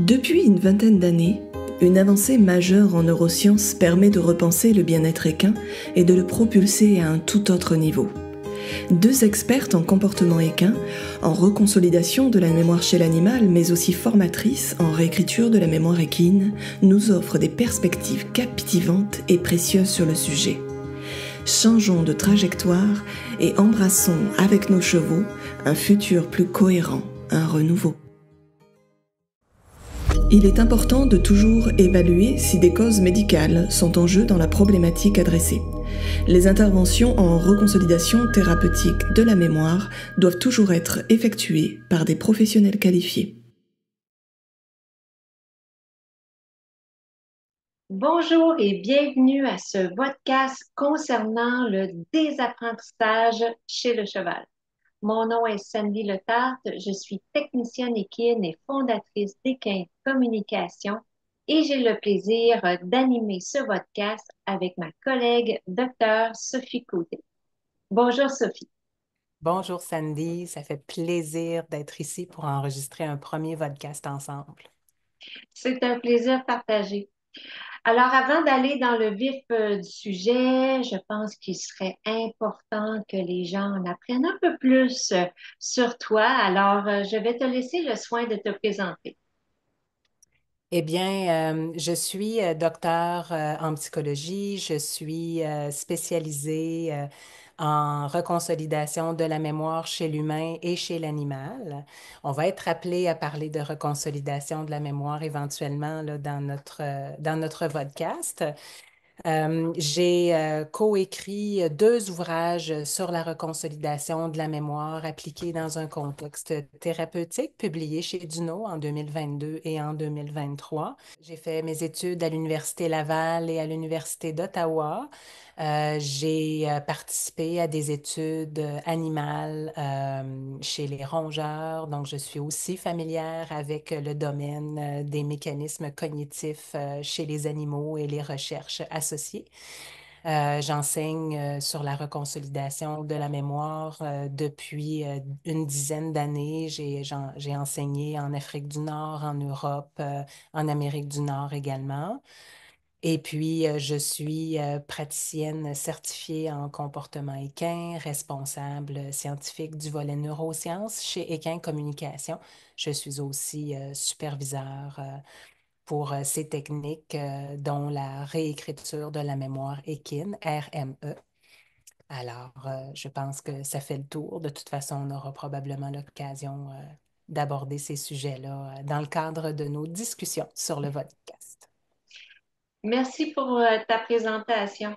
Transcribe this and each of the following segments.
Depuis une vingtaine d'années, une avancée majeure en neurosciences permet de repenser le bien-être équin et de le propulser à un tout autre niveau. Deux expertes en comportement équin, en reconsolidation de la mémoire chez l'animal, mais aussi formatrices en réécriture de la mémoire équine, nous offrent des perspectives captivantes et précieuses sur le sujet. Changeons de trajectoire et embrassons avec nos chevaux un futur plus cohérent, un renouveau. Il est important de toujours évaluer si des causes médicales sont en jeu dans la problématique adressée. Les interventions en reconsolidation thérapeutique de la mémoire doivent toujours être effectuées par des professionnels qualifiés. Bonjour et bienvenue à ce podcast concernant le désapprentissage chez le cheval. Mon nom est Sandy Letarte, je suis technicienne équine et fondatrice d'Équin Communication et j'ai le plaisir d'animer ce podcast avec ma collègue Dr. Sophie Côté. Bonjour Sophie. Bonjour Sandy, ça fait plaisir d'être ici pour enregistrer un premier podcast ensemble. C'est un plaisir partagé. Alors, avant d'aller dans le vif du sujet, je pense qu'il serait important que les gens en apprennent un peu plus sur toi. Alors, je vais te laisser le soin de te présenter. Eh bien, je suis docteur en psychologie, je suis spécialisée en reconsolidation de la mémoire chez l'humain et chez l'animal. On va être appelé à parler de reconsolidation de la mémoire éventuellement là, dans notre podcast. J'ai coécrit deux ouvrages sur la reconsolidation de la mémoire appliquée dans un contexte thérapeutique, publiés chez Duno en 2022 et en 2023. J'ai fait mes études à l'Université Laval et à l'Université d'Ottawa. J'ai participé à des études animales chez les rongeurs, donc je suis aussi familière avec le domaine des mécanismes cognitifs chez les animaux et les recherches associées. J'enseigne sur la reconsolidation de la mémoire depuis une dizaine d'années. J'ai enseigné en Afrique du Nord, en Europe, en Amérique du Nord également. Et puis, je suis praticienne certifiée en comportement équin, responsable scientifique du volet neurosciences chez Équin Communication. Je suis aussi superviseur pour ces techniques, dont la réécriture de la mémoire équine, RME. Alors, je pense que ça fait le tour. De toute façon, on aura probablement l'occasion d'aborder ces sujets-là dans le cadre de nos discussions sur le podcast. Merci pour ta présentation.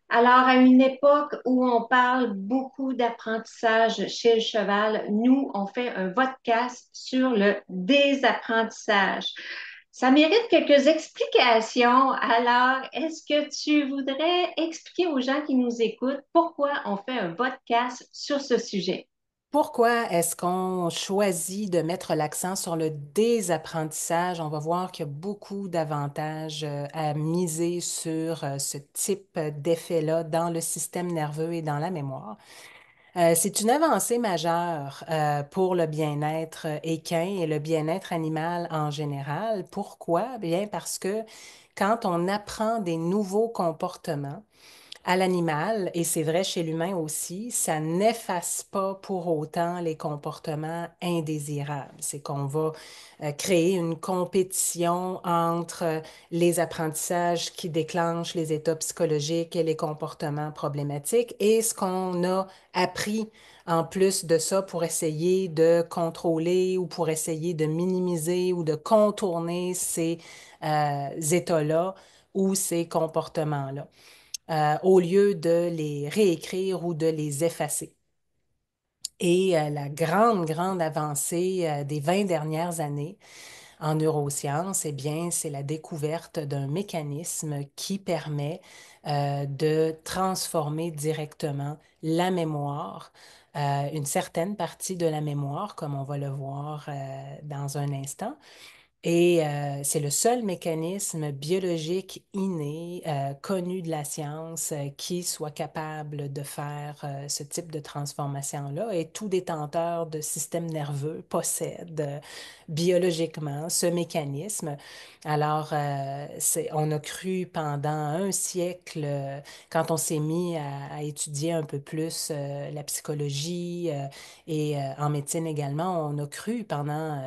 Alors, à une époque où on parle beaucoup d'apprentissage chez le cheval, nous, on fait un podcast sur le désapprentissage. Ça mérite quelques explications. Alors, est-ce que tu voudrais expliquer aux gens qui nous écoutent pourquoi on fait un podcast sur ce sujet? Pourquoi est-ce qu'on choisit de mettre l'accent sur le désapprentissage? On va voir qu'il y a beaucoup d'avantages à miser sur ce type d'effet-là dans le système nerveux et dans la mémoire. C'est une avancée majeure pour le bien-être équin et le bien-être animal en général. Pourquoi? Bien parce que quand on apprend des nouveaux comportements, à l'animal, et c'est vrai chez l'humain aussi, ça n'efface pas pour autant les comportements indésirables. C'est qu'on va créer une compétition entre les apprentissages qui déclenchent les états psychologiques et les comportements problématiques et ce qu'on a appris en plus de ça pour essayer de contrôler ou pour essayer de minimiser ou de contourner ces états-là ou ces comportements-là au lieu de les réécrire ou de les effacer. Et la grande avancée des 20 dernières années en neurosciences, eh bien, c'est la découverte d'un mécanisme qui permet de transformer directement la mémoire, une certaine partie de la mémoire, comme on va le voir dans un instant, Et c'est le seul mécanisme biologique inné, connu de la science, qui soit capable de faire ce type de transformation-là. Et tout détenteur de système nerveux possède biologiquement ce mécanisme. Alors, on a cru pendant un siècle, quand on s'est mis à étudier un peu plus la psychologie et en médecine également, on a cru pendant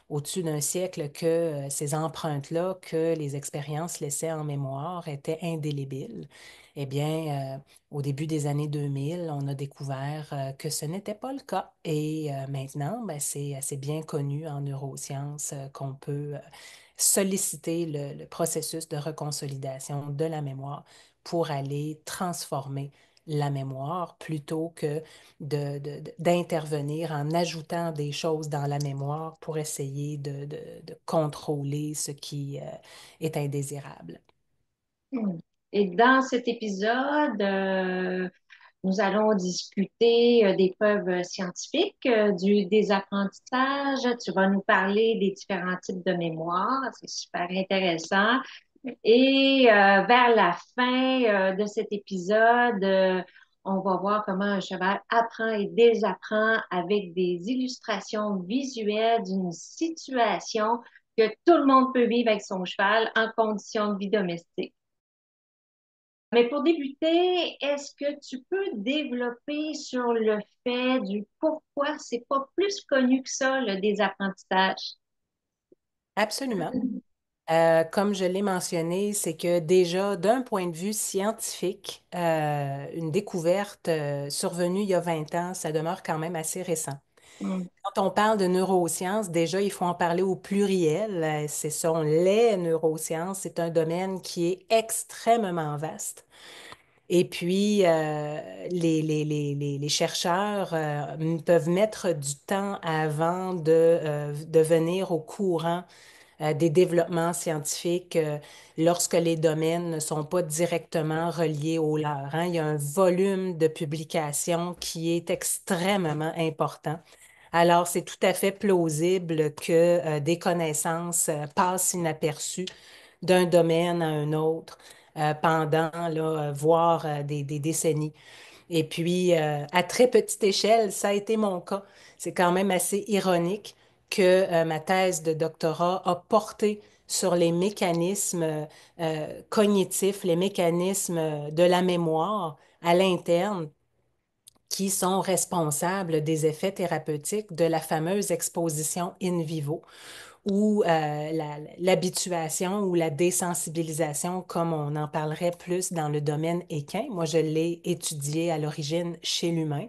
au-dessus d'un siècle que ces empreintes-là que les expériences laissaient en mémoire étaient indélébiles. Eh bien, au début des années 2000, on a découvert que ce n'était pas le cas. Et maintenant, ben, c'est assez bien connu en neurosciences qu'on peut solliciter le processus de reconsolidation de la mémoire pour aller transformer la mémoire plutôt que d'intervenir en ajoutant des choses dans la mémoire pour essayer de contrôler ce qui est indésirable. Hmm. Et dans cet épisode, nous allons discuter des preuves scientifiques des apprentissages. Tu vas nous parler des différents types de mémoire. C'est super intéressant. Et vers la fin de cet épisode, on va voir comment un cheval apprend et désapprend avec des illustrations visuelles d'une situation que tout le monde peut vivre avec son cheval en conditions de vie domestique. Mais pour débuter, est-ce que tu peux développer sur le fait du pourquoi c'est pas plus connu que ça, le désapprentissage? Absolument. Comme je l'ai mentionné, c'est que déjà, d'un point de vue scientifique, une découverte survenue il y a 20 ans, ça demeure quand même assez récent. Hmm. Quand on parle de neurosciences, déjà, il faut en parler au pluriel. Ce sont les neurosciences. C'est un domaine qui est extrêmement vaste. Et puis, les chercheurs peuvent mettre du temps avant de venir au courant des développements scientifiques lorsque les domaines ne sont pas directement reliés au leur, hein. Il y a un volume de publications qui est extrêmement important. Alors, c'est tout à fait plausible que des connaissances passent inaperçues d'un domaine à un autre pendant, là, voire des décennies. Et puis, à très petite échelle, ça a été mon cas. C'est quand même assez ironique que ma thèse de doctorat a porté sur les mécanismes cognitifs, les mécanismes de la mémoire à l'interne qui sont responsables des effets thérapeutiques de la fameuse exposition in vivo ou l'habituation ou la désensibilisation, comme on en parlerait plus dans le domaine équin. Moi, je l'ai étudié à l'origine chez l'humain.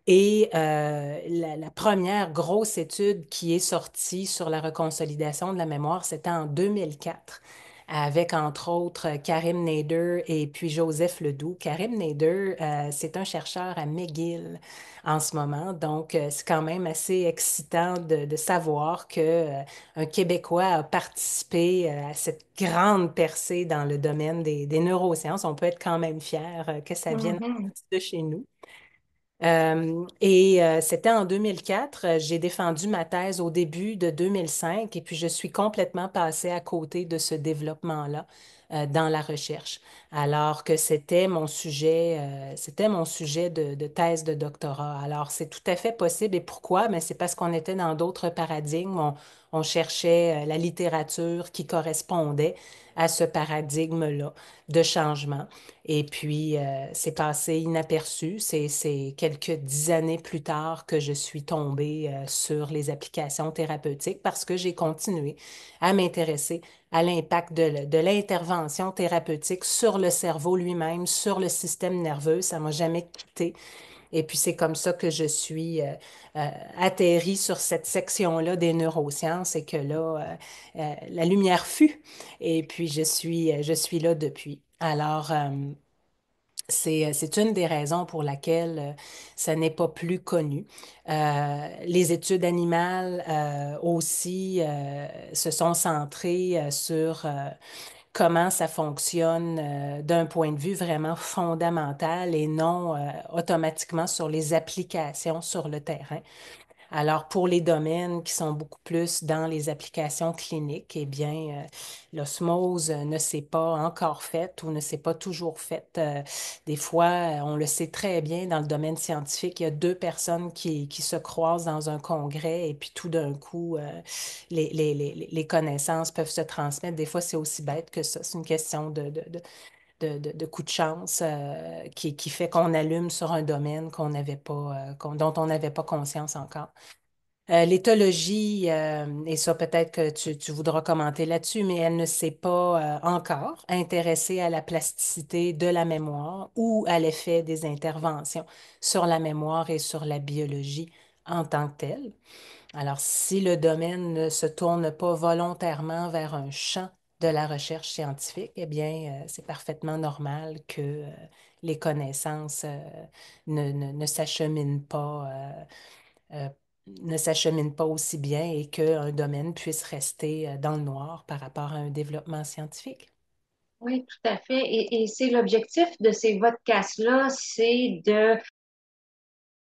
Et la première grosse étude qui est sortie sur la reconsolidation de la mémoire, c'était en 2004, avec entre autres Karim Nader et puis Joseph Ledoux. Karim Nader, c'est un chercheur à McGill en ce moment, donc c'est quand même assez excitant de savoir que un Québécois a participé à cette grande percée dans le domaine des neurosciences. On peut être quand même fier que ça vienne Mhm. de chez nous. Et c'était en 2004. J'ai défendu ma thèse au début de 2005 et puis je suis complètement passée à côté de ce développement-là dans la recherche, alors que c'était mon sujet de thèse de doctorat. Alors c'est tout à fait possible. Et pourquoi? Mais c'est parce qu'on était dans d'autres paradigmes. On cherchait la littérature qui correspondait à ce paradigme-là de changement. Et puis, c'est passé inaperçu. C'est quelques 10 années plus tard que je suis tombée sur les applications thérapeutiques parce que j'ai continué à m'intéresser à l'impact de l'intervention thérapeutique sur le cerveau lui-même, sur le système nerveux. Ça m'a jamais quitté. Et puis, c'est comme ça que je suis atterrie sur cette section-là des neurosciences et que là, la lumière fut. Et puis, je suis là depuis. Alors, c'est une des raisons pour laquelle ça n'est pas plus connu. Les études animales aussi se sont centrées sur comment ça fonctionne d'un point de vue vraiment fondamental et non automatiquement sur les applications sur le terrain. Alors, pour les domaines qui sont beaucoup plus dans les applications cliniques, eh bien, l'osmose ne s'est pas encore faite ou ne s'est pas toujours faite. Des fois, on le sait très bien dans le domaine scientifique, il y a deux personnes qui se croisent dans un congrès et puis tout d'un coup, les connaissances peuvent se transmettre. Des fois, c'est aussi bête que ça. C'est une question de coup de chance qui fait qu'on allume sur un domaine qu'on n'avait pas, dont on n'avait pas conscience encore. L'éthologie, et ça peut-être que tu voudras commenter là-dessus, mais elle ne s'est pas encore intéressée à la plasticité de la mémoire ou à l'effet des interventions sur la mémoire et sur la biologie en tant que telle. Alors, si le domaine ne se tourne pas volontairement vers un champ de la recherche scientifique, eh bien, c'est parfaitement normal que les connaissances ne s'acheminent pas, euh, ne s'acheminent pas aussi bien et qu'un domaine puisse rester dans le noir par rapport à un développement scientifique. Oui, tout à fait. Et c'est l'objectif de ces podcasts-là, c'est de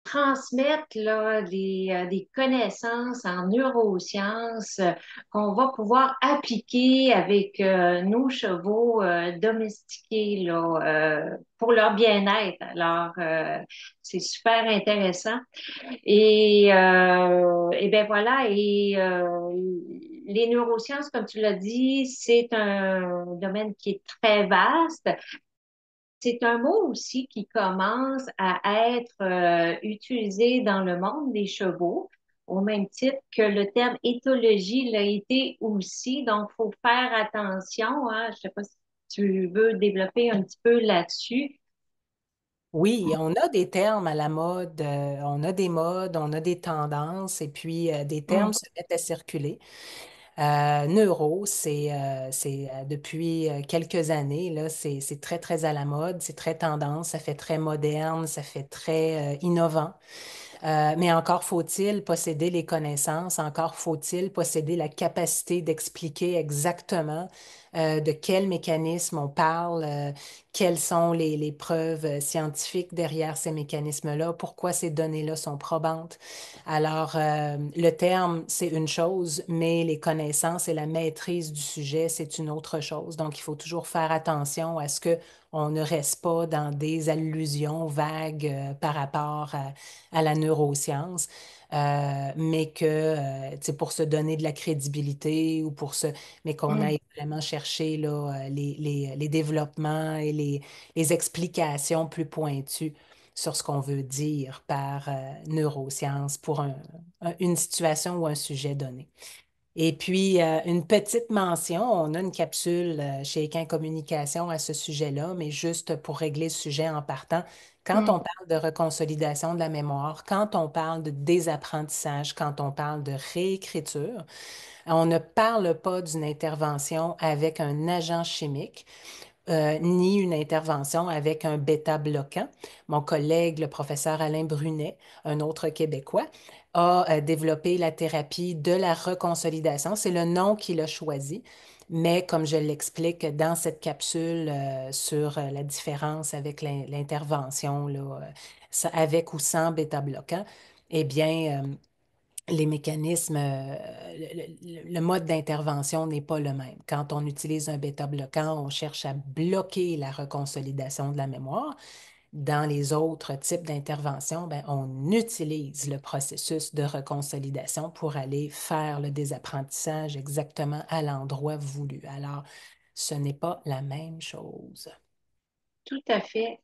transmettre là, des connaissances en neurosciences qu'on va pouvoir appliquer avec nos chevaux domestiqués là, pour leur bien-être. Alors, c'est super intéressant. Et ben voilà, les neurosciences, comme tu l'as dit, c'est un domaine qui est très vaste. C'est un mot aussi qui commence à être utilisé dans le monde des chevaux, au même titre que le terme éthologie l'a été aussi. Donc, il faut faire attention, hein. Je ne sais pas si tu veux développer un petit peu là-dessus. Oui, on a des termes à la mode, on a des modes, on a des tendances et puis des Mm. termes se mettent à circuler. Neuro, c'est depuis quelques années, là, c'est très, très à la mode, c'est très tendance, ça fait très moderne, ça fait très innovant. Mais encore faut-il posséder les connaissances, encore faut-il posséder la capacité d'expliquer exactement de quel mécanisme on parle, quelles sont les preuves scientifiques derrière ces mécanismes-là, pourquoi ces données-là sont probantes. Alors, le terme, c'est une chose, mais les connaissances et la maîtrise du sujet, c'est une autre chose. Donc, il faut toujours faire attention à ce que on ne reste pas dans des allusions vagues par rapport à la neuroscience, mais que, tu sais, pour se donner de la crédibilité ou mais qu'on Mm. aille vraiment chercher là, les développements et les explications plus pointues sur ce qu'on veut dire par neuroscience pour une situation ou un sujet donné. Et puis, une petite mention, on a une capsule chez Équin Communication à ce sujet-là, mais juste pour régler le sujet en partant, quand on Mm. parle de reconsolidation de la mémoire, quand on parle de désapprentissage, quand on parle de réécriture, on ne parle pas d'une intervention avec un agent chimique ni une intervention avec un bêta-bloquant. Mon collègue, le professeur Alain Brunet, un autre Québécois, a développé la thérapie de la reconsolidation. C'est le nom qu'il a choisi. Mais comme je l'explique dans cette capsule sur la différence avec l'intervention, là, avec ou sans bêta-bloquant, eh bien, les mécanismes, le mode d'intervention n'est pas le même. Quand on utilise un bêta-bloquant, on cherche à bloquer la reconsolidation de la mémoire. Dans les autres types d'intervention, ben, on utilise le processus de reconsolidation pour aller faire le désapprentissage exactement à l'endroit voulu. Alors, ce n'est pas la même chose. Tout à fait.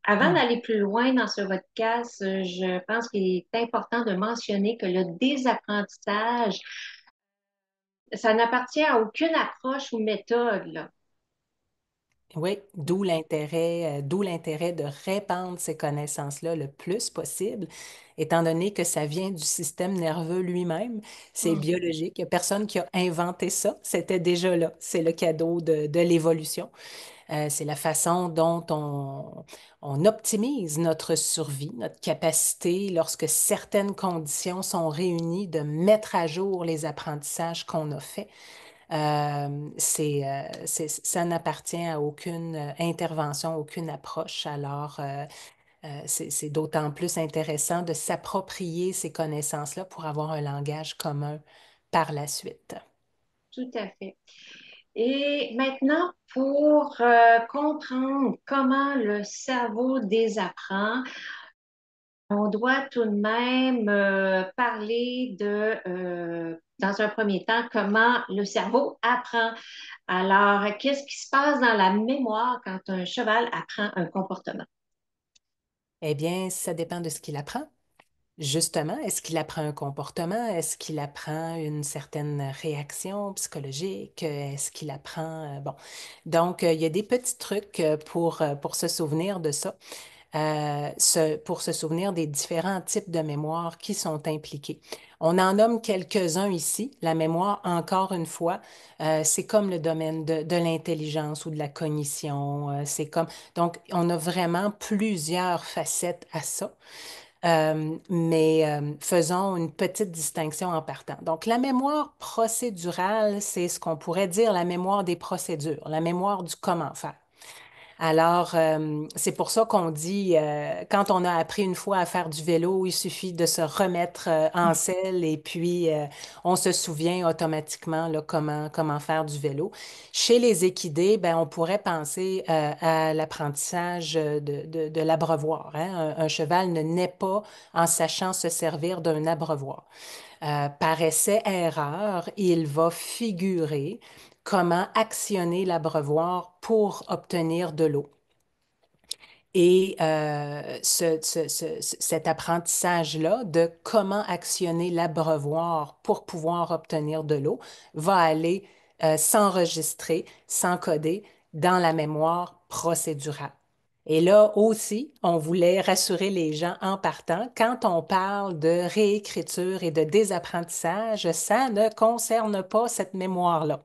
Avant Hmm. d'aller plus loin dans ce podcast, je pense qu'il est important de mentionner que le désapprentissage, ça n'appartient à aucune approche ou méthode, là. Oui, d'où l'intérêt de répandre ces connaissances-là le plus possible, étant donné que ça vient du système nerveux lui-même, c'est Mm. biologique. Il n'y a personne qui a inventé ça, c'était déjà là. C'est le cadeau de l'évolution. C'est la façon dont on optimise notre survie, notre capacité, lorsque certaines conditions sont réunies, de mettre à jour les apprentissages qu'on a faits. Ça n'appartient à aucune intervention, aucune approche. Alors, C'est d'autant plus intéressant de s'approprier ces connaissances-là pour avoir un langage commun par la suite. Tout à fait. Et maintenant, pour comprendre comment le cerveau désapprend, on doit tout de même parler dans un premier temps, comment le cerveau apprend. Alors, qu'est-ce qui se passe dans la mémoire quand un cheval apprend un comportement? Eh bien, ça dépend de ce qu'il apprend. Justement, est-ce qu'il apprend un comportement? Est-ce qu'il apprend une certaine réaction psychologique? Est-ce qu'il apprend... bon. Donc, il y a des petits trucs pour se souvenir de ça. Pour se souvenir des différents types de mémoire qui sont impliqués. On en nomme quelques-uns ici. La mémoire, encore une fois, c'est comme le domaine de l'intelligence ou de la cognition. C'est comme... Donc, on a vraiment plusieurs facettes à ça. Mais faisons une petite distinction en partant. Donc, la mémoire procédurale, c'est ce qu'on pourrait dire la mémoire des procédures, la mémoire du comment faire. Alors, c'est pour ça qu'on dit, quand on a appris une fois à faire du vélo, il suffit de se remettre en selle et puis on se souvient automatiquement là, comment faire du vélo. Chez les équidés, ben, on pourrait penser à l'apprentissage de l'abreuvoir, hein. Un cheval ne naît pas en sachant se servir d'un abreuvoir. Par essai-erreur, il va figurer comment actionner l'abreuvoir pour obtenir de l'eau. Et cet apprentissage-là de comment actionner l'abreuvoir pour pouvoir obtenir de l'eau va aller s'enregistrer, s'encoder dans la mémoire procédurale. Et là aussi, on voulait rassurer les gens en partant, quand on parle de réécriture et de désapprentissage, ça ne concerne pas cette mémoire-là.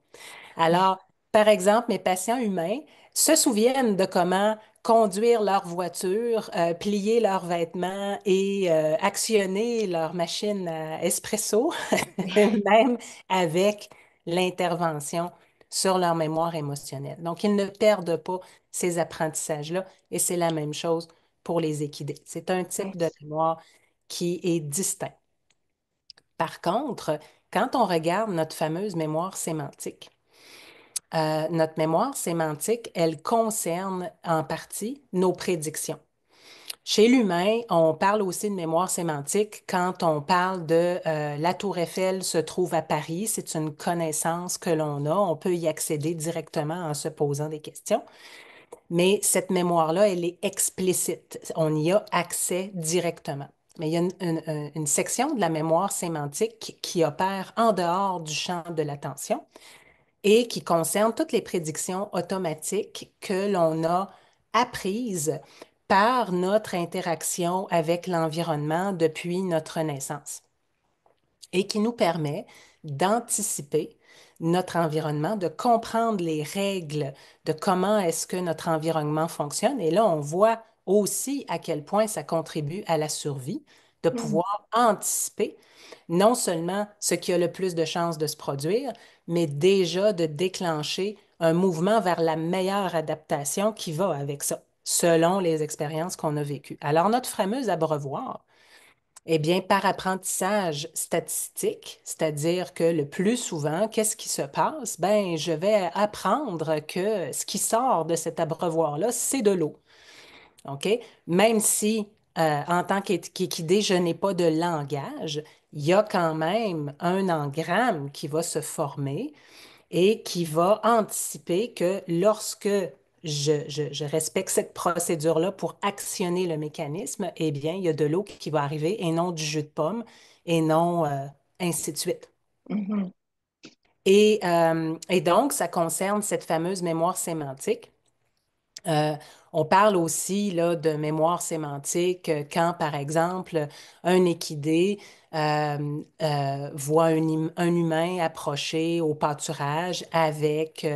Alors, par exemple, mes patients humains se souviennent de comment conduire leur voiture, plier leurs vêtements et actionner leur machine à espresso, même avec l'intervention sur leur mémoire émotionnelle. Donc, ils ne perdent pas ces apprentissages-là et c'est la même chose pour les équidés. C'est un type de mémoire qui est distinct. Par contre, quand on regarde notre fameuse mémoire sémantique, notre mémoire sémantique, elle concerne en partie nos prédictions. Chez l'humain, on parle aussi de mémoire sémantique quand on parle de la tour Eiffel se trouve à Paris. C'est une connaissance que l'on a. On peut y accéder directement en se posant des questions. Mais cette mémoire-là, elle est explicite. On y a accès directement. Mais il y a une section de la mémoire sémantique qui opère en dehors du champ de l'attention et qui concerne toutes les prédictions automatiques que l'on a apprises par notre interaction avec l'environnement depuis notre naissance et qui nous permet d'anticiper notre environnement, de comprendre les règles de comment est-ce que notre environnement fonctionne. Et là, on voit aussi à quel point ça contribue à la survie, de Mhm. pouvoir anticiper non seulement ce qui a le plus de chances de se produire, mais déjà de déclencher un mouvement vers la meilleure adaptation qui va avec ça, selon les expériences qu'on a vécues. Alors, notre fameux abreuvoir, eh bien, par apprentissage statistique, c'est-à-dire que le plus souvent, qu'est-ce qui se passe? Ben, je vais apprendre que ce qui sort de cet abreuvoir-là, c'est de l'eau. OK? Même si, en tant qu'équidé, je n'ai pas de langage, il y a quand même un engramme qui va se former et qui va anticiper que lorsque je respecte cette procédure-là pour actionner le mécanisme, eh bien, il y a de l'eau qui va arriver et non du jus de pomme et non ainsi de suite. Mhm. Et donc, ça concerne cette fameuse mémoire sémantique. Euh, on parle aussi là, de mémoire sémantique quand, par exemple, un équidé voit un humain approcher au pâturage avec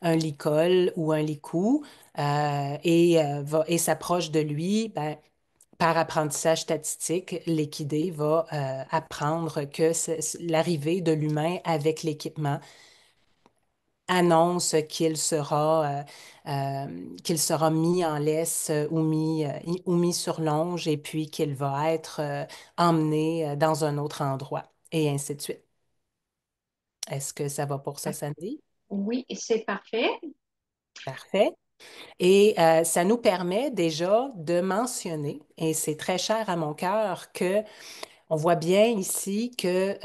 un licol ou un licou et s'approche de lui. Ben, par apprentissage statistique, l'équidé va apprendre que l'arrivée de l'humain avec l'équipement annonce qu'il sera mis en laisse ou mis sur longe et puis qu'il va être emmené dans un autre endroit et ainsi de suite. Est-ce que ça va pour ça, Sandy? Oui, c'est parfait. Parfait. Et ça nous permet déjà de mentionner, et c'est très cher à mon cœur, que on voit bien ici que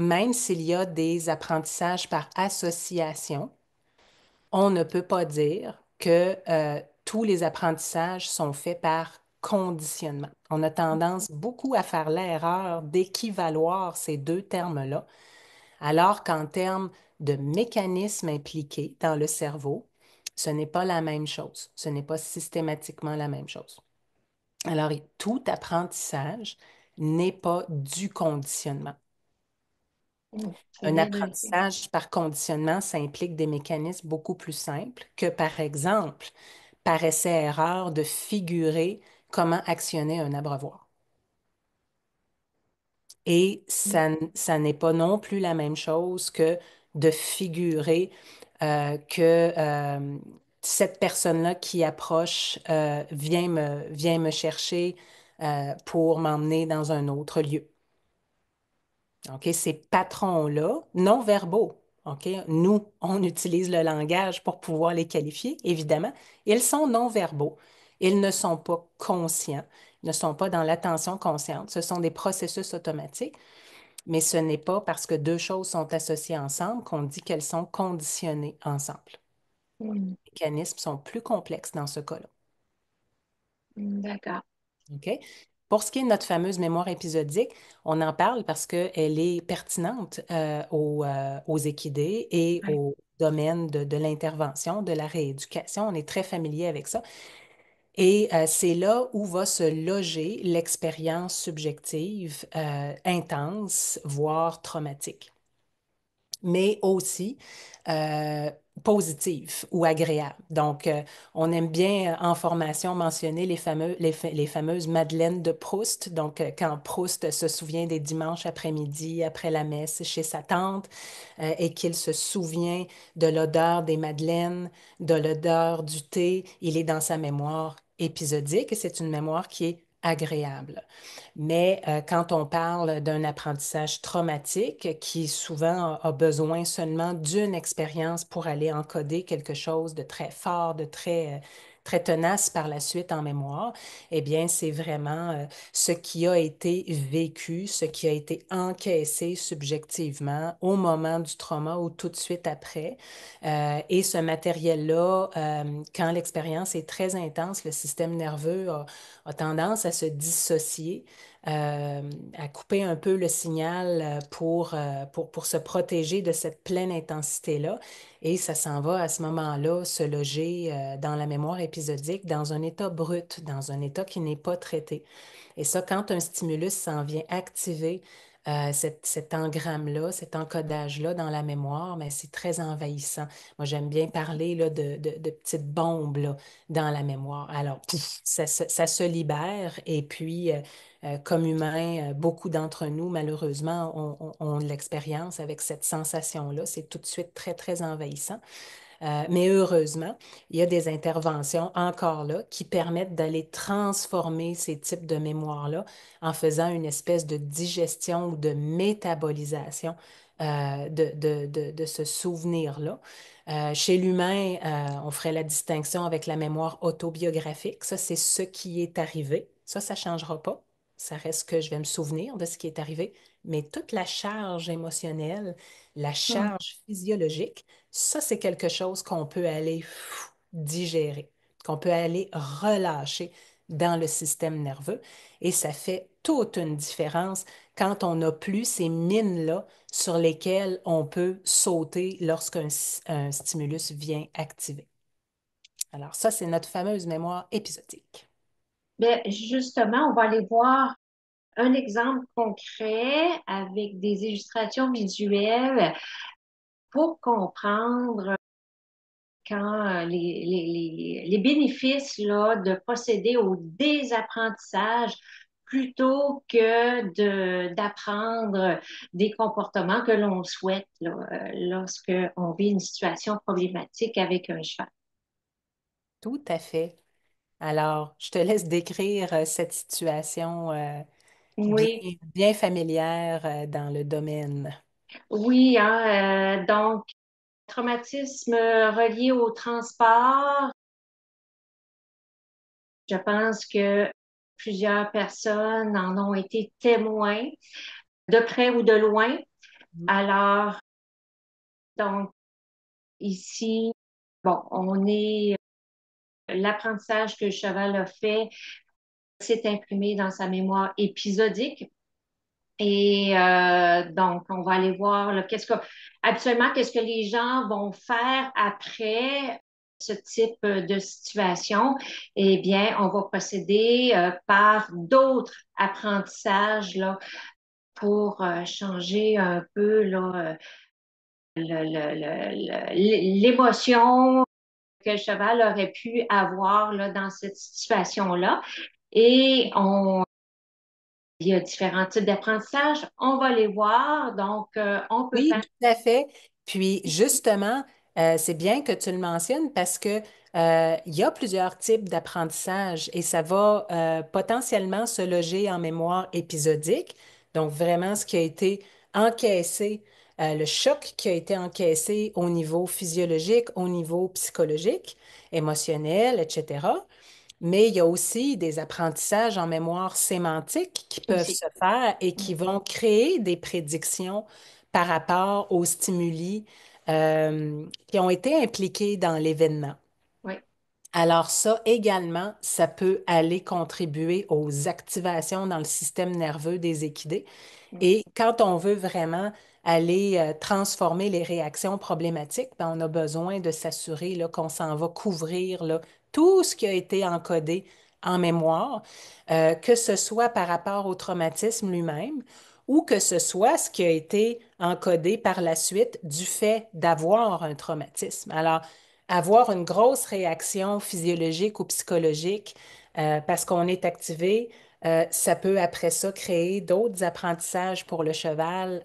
même s'il y a des apprentissages par association, on ne peut pas dire que tous les apprentissages sont faits par conditionnement. On a tendance beaucoup à faire l'erreur d'équivaloir ces deux termes-là, alors qu'en termes de mécanismes impliqués dans le cerveau, ce n'est pas la même chose. Ce n'est pas systématiquement la même chose. Alors, tout apprentissage n'est pas du conditionnement. C'est Un bien de le dire. apprentissage par conditionnement, ça implique des mécanismes beaucoup plus simples que, par exemple, par essai-erreur, de figurer comment actionner un abreuvoir. Et ça n'est pas non plus la même chose que de figurer que cette personne-là qui approche vient me chercher pour m'emmener dans un autre lieu. OK? Ces patrons-là, non verbaux, OK? Nous, on utilise le langage pour pouvoir les qualifier, évidemment. Ils sont non verbaux. Ils ne sont pas conscients, ne sont pas dans l'attention consciente. Ce sont des processus automatiques, mais ce n'est pas parce que deux choses sont associées ensemble qu'on dit qu'elles sont conditionnées ensemble. Hmm, Les mécanismes sont plus complexes dans ce cas-là. d'accord. OK? Pour ce qui est de notre fameuse mémoire épisodique, on en parle parce qu'elle est pertinente aux équidés et Ouais. au domaine de l'intervention, de la rééducation. On est très familier avec ça. Et c'est là où va se loger l'expérience subjective intense, voire traumatique, mais aussi euh, positive ou agréable. Donc, on aime bien en formation mentionner les fameuses Madeleines de Proust. Donc, quand Proust se souvient des dimanches après-midi, après la messe chez sa tante, et qu'il se souvient de l'odeur des madeleines, de l'odeur du thé, il est dans sa mémoire épisodique et c'est une mémoire qui est agréable. Mais quand on parle d'un apprentissage traumatique qui souvent a besoin seulement d'une expérience pour aller encoder quelque chose de très fort, très tenace par la suite en mémoire, eh bien, c'est vraiment ce qui a été vécu, ce qui a été encaissé subjectivement au moment du trauma ou tout de suite après. Et ce matériel-là, quand l'expérience est très intense, le système nerveux a tendance à se dissocier, à couper un peu le signal pour se protéger de cette pleine intensité-là. Et ça s'en va à ce moment-là se loger dans la mémoire épisodique, dans un état brut, dans un état qui n'est pas traité. Et ça, quand un stimulus s'en vient activer cet engramme-là, cet encodage-là dans la mémoire, mais c'est très envahissant. Moi, j'aime bien parler là, de petites bombes là, dans la mémoire. Alors, pff, ça se libère et puis, comme humain, beaucoup d'entre nous, malheureusement, ont l'expérience avec cette sensation-là. C'est tout de suite très, très envahissant. Mais heureusement, il y a des interventions encore là qui permettent d'aller transformer ces types de mémoires-là en faisant une espèce de digestion ou de métabolisation de ce souvenir-là. Chez l'humain, on ferait la distinction avec la mémoire autobiographique. Ça, c'est ce qui est arrivé. Ça ne changera pas. Ça reste que je vais me souvenir de ce qui est arrivé. Mais toute la charge émotionnelle, la Hmm. charge physiologique, ça, c'est quelque chose qu'on peut aller digérer, qu'on peut aller relâcher dans le système nerveux. Et ça fait toute une différence quand on n'a plus ces mines-là sur lesquelles on peut sauter lorsqu'un stimulus vient activer. Alors ça, c'est notre fameuse mémoire épisodique. Bien, justement, on va aller voir un exemple concret avec des illustrations visuelles pour comprendre quand les bénéfices là, de procéder au désapprentissage plutôt que d'apprendre des comportements que l'on souhaite là, lorsque on vit une situation problématique avec un cheval. Tout à fait. Alors, je te laisse décrire cette situation bien, Oui, bien familière dans le domaine. oui, hein, donc traumatisme relié au transport. Je pense que plusieurs personnes en ont été témoins, de près ou de loin. Alors, donc, ici, bon, on est, l'apprentissage que le cheval a fait s'est imprimé dans sa mémoire épisodique. Et donc, on va aller voir là, habituellement, qu'est-ce que les gens vont faire après ce type de situation? Eh bien, on va procéder par d'autres apprentissages là, pour changer un peu là, l'émotion que le cheval aurait pu avoir là, dans cette situation-là. Et il y a différents types d'apprentissage. On va les voir. Donc, on peut Oui, faire. tout à fait. Puis justement, c'est bien que tu le mentionnes parce que il y a plusieurs types d'apprentissage et ça va potentiellement se loger en mémoire épisodique. Donc vraiment ce qui a été encaissé, le choc qui a été encaissé au niveau physiologique, au niveau psychologique, émotionnel, etc. Mais il y a aussi des apprentissages en mémoire sémantique qui peuvent Aussi. se faire et qui Oui, vont créer des prédictions par rapport aux stimuli qui ont été impliqués dans l'événement. oui, Alors ça également, ça peut aller contribuer aux activations dans le système nerveux des équidés. oui, Et quand on veut vraiment aller transformer les réactions problématiques, ben, on a besoin de s'assurer là, qu'on s'en va couvrir là, tout ce qui a été encodé en mémoire, que ce soit par rapport au traumatisme lui-même ou que ce soit ce qui a été encodé par la suite du fait d'avoir un traumatisme. Alors, avoir une grosse réaction physiologique ou psychologique parce qu'on est activé, ça peut après ça créer d'autres apprentissages pour le cheval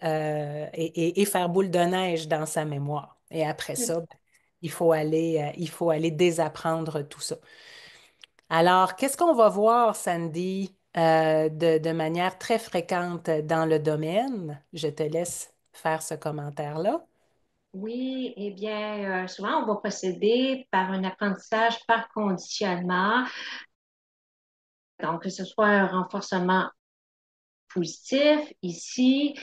et faire boule de neige dans sa mémoire. Et après ça, ben, il faut aller désapprendre tout ça. Alors, qu'est-ce qu'on va voir, Sandy, de manière très fréquente dans le domaine? Je te laisse faire ce commentaire-là. oui. Eh bien, souvent, on va procéder par un apprentissage par conditionnement. Donc, que ce soit un renforcement positif ici.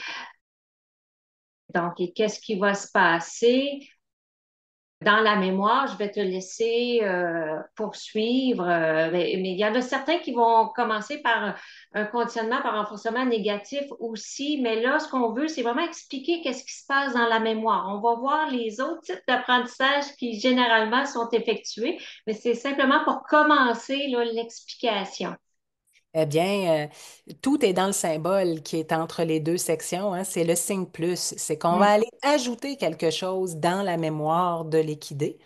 Donc, et qu'est-ce qui va se passer? Dans la mémoire, je vais te laisser poursuivre, mais il y en a certains qui vont commencer par un conditionnement par renforcement négatif aussi, mais là, ce qu'on veut, c'est vraiment expliquer qu'est-ce qui se passe dans la mémoire. On va voir les autres types d'apprentissage qui généralement sont effectués, mais c'est simplement pour commencer là, l'explication. Eh bien, tout est dans le symbole qui est entre les deux sections, hein. C'est le signe plus. C'est qu'on va Mm. aller ajouter quelque chose dans la mémoire de l'équidé.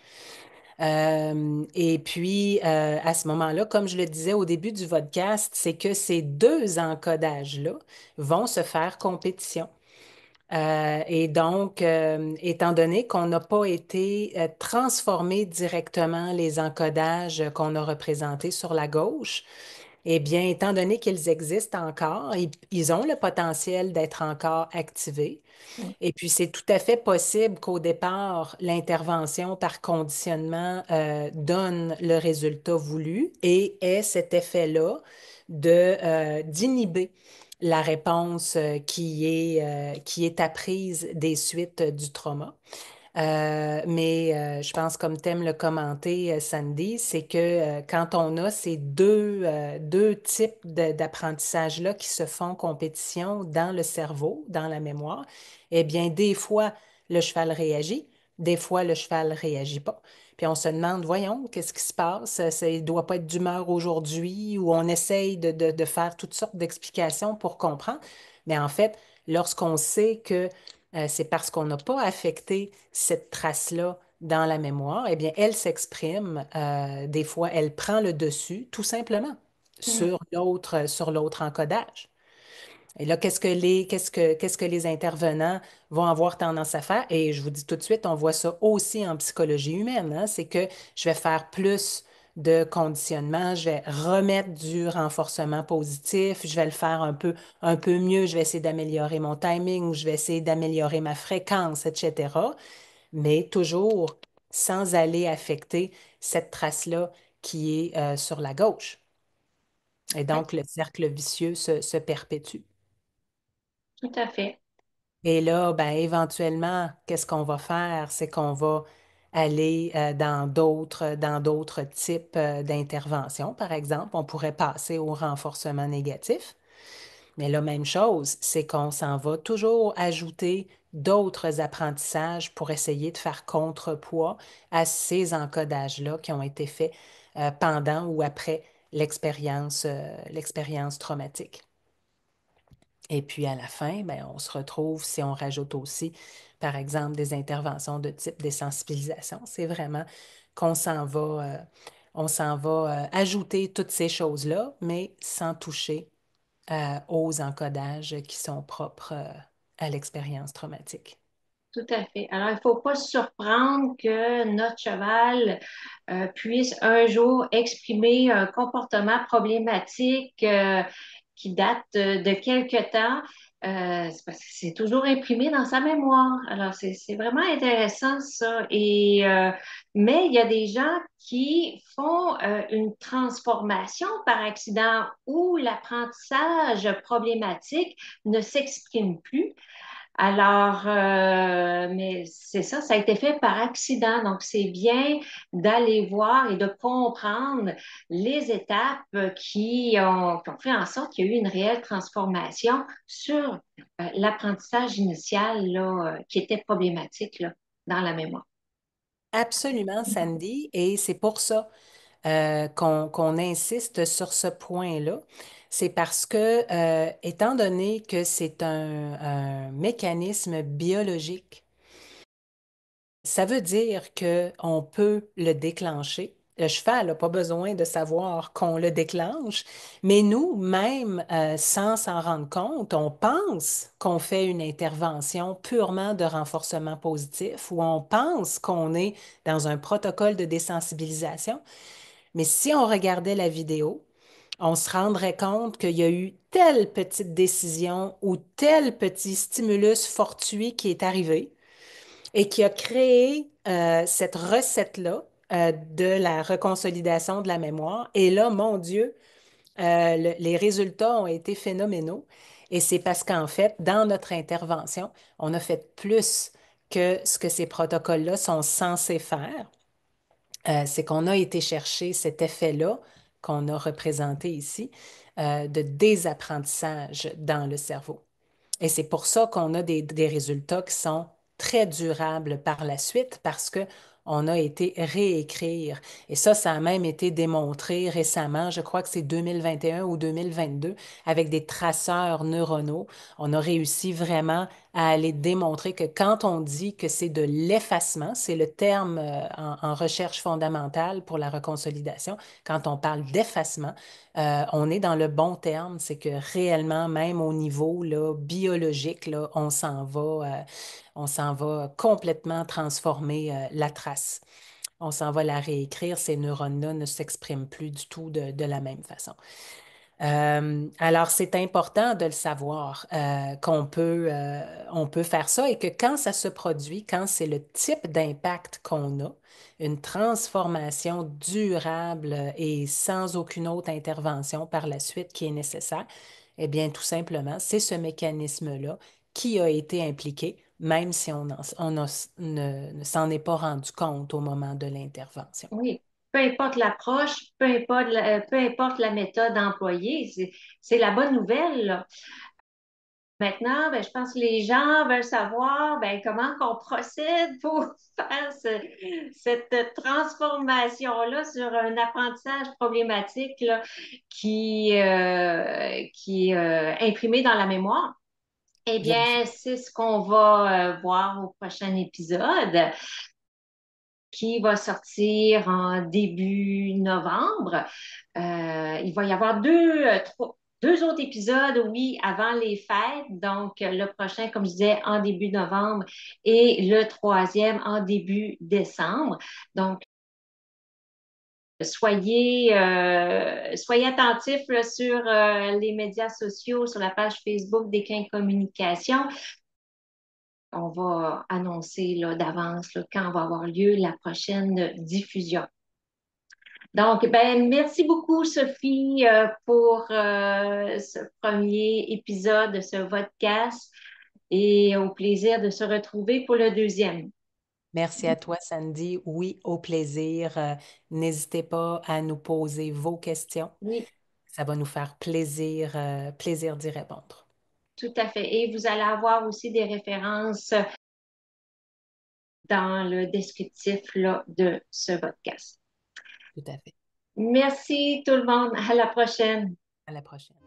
Et puis, à ce moment-là, comme je le disais au début du podcast, c'est que ces deux encodages-là vont se faire compétition. Et donc, étant donné qu'on n'a pas été transformé directement les encodages qu'on a représentés sur la gauche, eh bien, étant donné qu'ils existent encore, ils ont le potentiel d'être encore activés. Mm. Et puis, c'est tout à fait possible qu'au départ, l'intervention par conditionnement donne le résultat voulu et ait cet effet-là d'inhiber la réponse qui est apprise des suites du trauma. Mais je pense, comme t'aimes le commenter, Sandy, c'est que quand on a ces deux types d'apprentissage-là qui se font compétition dans le cerveau, dans la mémoire, eh bien, des fois, le cheval réagit, des fois, le cheval réagit pas. Puis on se demande, voyons, qu'est-ce qui se passe? Ça, il ne doit pas être d'humeur aujourd'hui, ou on essaye de faire toutes sortes d'explications pour comprendre. Mais en fait, lorsqu'on sait que c'est parce qu'on n'a pas affecté cette trace-là dans la mémoire, eh bien, elle s'exprime. Des fois, elle prend le dessus, tout simplement, Mm. sur l'autre encodage. Et là, qu'est-ce que les intervenants vont avoir tendance à faire? Et je vous dis tout de suite, on voit ça aussi en psychologie humaine, hein, c'est que je vais faire plus de conditionnement, je vais remettre du renforcement positif, je vais le faire un peu mieux, je vais essayer d'améliorer mon timing, ou je vais essayer d'améliorer ma fréquence, etc. Mais toujours sans aller affecter cette trace-là qui est sur la gauche. Et Oui, donc, le cercle vicieux se perpétue. tout à fait. Et là, ben, éventuellement, qu'est-ce qu'on va faire? C'est qu'on va aller dans d'autres types d'interventions. Par exemple, on pourrait passer au renforcement négatif. Mais la même chose, c'est qu'on s'en va toujours ajouter d'autres apprentissages pour essayer de faire contrepoids à ces encodages-là qui ont été faits pendant ou après l'expérience traumatique. Et puis à la fin, ben, on se retrouve, si on rajoute aussi, par exemple, des interventions de type désensibilisation, c'est vraiment qu'on on s'en va ajouter toutes ces choses-là, mais sans toucher aux encodages qui sont propres à l'expérience traumatique. Tout à fait. Alors, il ne faut pas se surprendre que notre cheval puisse un jour exprimer un comportement problématique qui date de quelque temps. C'est parce que c'est toujours imprimé dans sa mémoire. Alors, c'est vraiment intéressant ça. Mais il y a des gens qui font une transformation par accident où l'apprentissage problématique ne s'exprime plus. Alors, mais c'est ça, ça a été fait par accident. Donc, c'est bien d'aller voir et de comprendre les étapes qui ont fait en sorte qu'il y a eu une réelle transformation sur l'apprentissage initial là, qui était problématique là, dans la mémoire. Absolument, Sandy, et c'est pour ça qu'on insiste sur ce point-là. C'est parce que, étant donné que c'est un mécanisme biologique, ça veut dire qu'on peut le déclencher. Le cheval n'a pas besoin de savoir qu'on le déclenche, mais nous, même sans s'en rendre compte, on pense qu'on fait une intervention purement de renforcement positif ou on pense qu'on est dans un protocole de désensibilisation. Mais si on regardait la vidéo, on se rendrait compte qu'il y a eu telle petite décision ou tel petit stimulus fortuit qui est arrivé et qui a créé cette recette-là de la reconsolidation de la mémoire. Et là, mon Dieu, les résultats ont été phénoménaux. Et c'est parce qu'en fait, dans notre intervention, on a fait plus que ce que ces protocoles-là sont censés faire. C'est qu'on a été chercher cet effet-là qu'on a représenté ici de désapprentissage dans le cerveau. Et c'est pour ça qu'on a des résultats qui sont très durables par la suite parce que on a été réécrire. Et ça a même été démontré récemment, je crois que c'est 2021 ou 2022, avec des traceurs neuronaux. On a réussi vraiment à aller démontrer que quand on dit que c'est de l'effacement, c'est le terme en recherche fondamentale pour la reconsolidation, quand on parle d'effacement, on est dans le bon terme, c'est que réellement, même au niveau là, biologique, là, on s'en va complètement transformer la trace. On s'en va la réécrire. Ces neurones-là ne s'expriment plus du tout de la même façon. Alors, c'est important de le savoir on peut faire ça et que quand ça se produit, quand c'est le type d'impact qu'on a, une transformation durable et sans aucune autre intervention par la suite qui est nécessaire, eh bien, tout simplement, c'est ce mécanisme-là qui a été impliqué, même si ne s'en est pas rendu compte au moment de l'intervention. Oui, peu importe l'approche, peu importe la méthode employée, c'est la bonne nouvelle, là. Maintenant, ben, je pense que les gens veulent savoir ben, comment qu'on procède pour faire cette transformation-là sur un apprentissage problématique là, qui est imprimé dans la mémoire. Eh Bien bien, c'est ce qu'on va voir au prochain épisode. qui va sortir en début novembre. Il va y avoir deux autres épisodes, oui, avant les fêtes. Donc, le prochain, comme je disais, en début novembre et le troisième en début décembre. Donc, soyez attentifs là, sur les médias sociaux, sur la page Facebook d'Équin Communication. On va annoncer là, d'avance là, quand va avoir lieu la prochaine diffusion. Donc, ben, merci beaucoup, Sophie, pour ce premier épisode de ce podcast et au plaisir de se retrouver pour le deuxième. Merci à toi, Sandy. Oui, au plaisir. N'hésitez pas à nous poser vos questions. Oui, Ça va nous faire plaisir, plaisir d'y répondre. tout à fait. Et vous allez avoir aussi des références dans le descriptif là, de ce podcast. Tout à fait. Merci tout le monde. À la prochaine. À la prochaine.